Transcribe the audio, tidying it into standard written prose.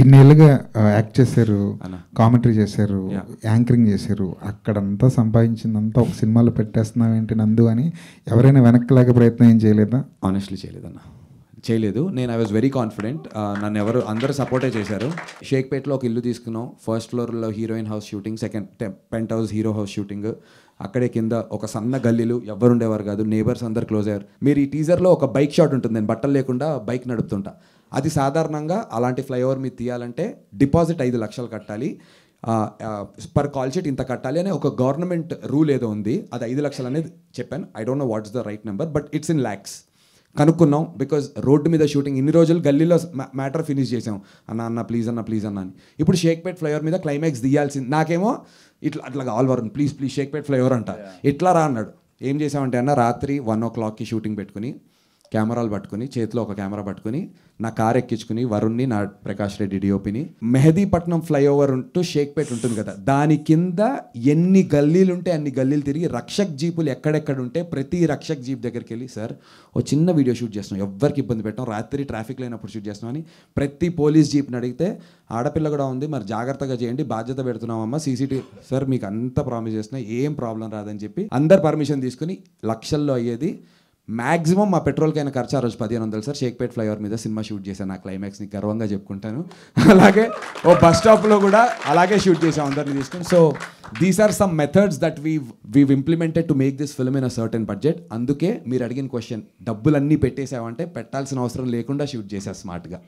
ఇన్నేళ్ళుగా act చేశారు, అన్న. Commentary చేశారు, Yeah. యాంకరింగ్ చేశారు. అక్కడంతా సంపాదించిందంతా ఒక సినిమాలో పెట్టేస్తున్నావు ఏంటి నందు అని ఎవరైనా వెనక్కిలాగే ప్రయత్నం ఏం చేయలేదా? ఆనెస్ట్లీ చేయలేదన్న, చేయలేదు. నేను ఐ వాజ్ వెరీ కాన్ఫిడెంట్. నన్ను అందరూ సపోర్టే చేశారు. షేక్పేట్లో ఒక ఇల్లు తీసుకున్నాం. ఫస్ట్ ఫ్లోర్లో heroine house shooting, second penthouse hero house shooting. అక్కడే కింద ఒక సన్న గల్లీలు, ఎవ్వరు ఉండేవారు కాదు. నేబర్స్ అందరు క్లోజ్ అయ్యారు. మీరు ఈ టీజర్లో ఒక బైక్ షాట్ ఉంటుంది, నేను బట్టలు లేకుండా బైక్ నడుపుతుంటా. అది సాధారణంగా అలాంటి ఫ్లైఓవర్ మీద తీయాలంటే డిపాజిట్ 5 లక్షలు కట్టాలి, పర్ కాల్ షీట్ ఇంత కట్టాలి అనే ఒక గవర్నమెంట్ రూల్ ఏదో ఉంది. అది 5 లక్షలు అనేది చెప్పాను. I don't know what's the right number, but it's in lakhs. కనుక్కున్నాం, బికాజ్ రోడ్డు మీద షూటింగ్ ఇన్ని రోజులు గల్లీలో మ్యాటర్ ఫినిష్ చేసాం. అన్న ప్లీజ్ అన్న అని. ఇప్పుడు షేక్పేట్ ఫ్లైఓవర్ మీద క్లైమాక్స్ తీయాల్సింది. నాకేమో అట్లా కావాలి వరుణ్, ప్లీజ్ షేక్పేట్ ఫ్లైఓవర్ అంట. ఇట్లా రా అన్నాడు. ఏం చేసామంటే అన్న, రాత్రి 1 o'clockకి షూటింగ్ పెట్టుకుని, కెమెరాలు పట్టుకుని, చేతిలో ఒక కెమెరా పట్టుకుని, నా కార్ ఎక్కించుకుని, వరుణ్ని, నా ప్రకాష్ రెడ్డి డిఓపిని, మెహదీపట్నం ఫ్లైఓవర్ ఉంటూ షేక్పేట్ ఉంటుంది కదా, దాని కింద ఎన్ని గల్లీలు ఉంటే అన్ని గల్లీలు తిరిగి రక్షక్ జీపులు ఎక్కడెక్కడ ఉంటే ప్రతి రక్షక్ జీప్ దగ్గరికి వెళ్ళి, సార్ ఓ చిన్న వీడియో షూట్ చేస్తున్నాం, ఎవ్వరికి ఇబ్బంది పెట్టాం, రాత్రి ట్రాఫిక్ లేనప్పుడు షూట్ చేస్తున్నాం అని ప్రతి పోలీస్ జీప్ని అడిగితే, ఆడపిల్ల కూడా ఉంది, మరి జాగ్రత్తగా చేయండి, బాధ్యత పెడుతున్నామమ్మా, సీసీటీవీ సార్ మీకు అంతా ప్రామిస్ చేస్తున్నా, ఏం ప్రాబ్లం రాదని చెప్పి అందరు పర్మిషన్ తీసుకుని లక్షల్లో అయ్యేది. మ్యాక్సిమం మా పెట్రోల్కైనా ఖర్చు ఆ రోజు 1500 సార్. షేక్పేట్ ఫ్లైఓవర్ మీద సినిమా షూట్ చేశాను. నా క్లైమాక్స్ని గర్వంగా చెప్పుకుంటాను. అలాగే ఓ బస్ స్టాప్లో కూడా అలాగే షూట్ చేసాం అందరిని తీసుకుని. So these are some methods that we've implemented to make this film in a certain budget. అందుకే మీరు అడిగిన క్వశ్చన్, డబ్బులన్నీ పెట్టేసావంటే పెట్టాల్సిన అవసరం లేకుండా షూట్ చేసా స్మార్ట్గా.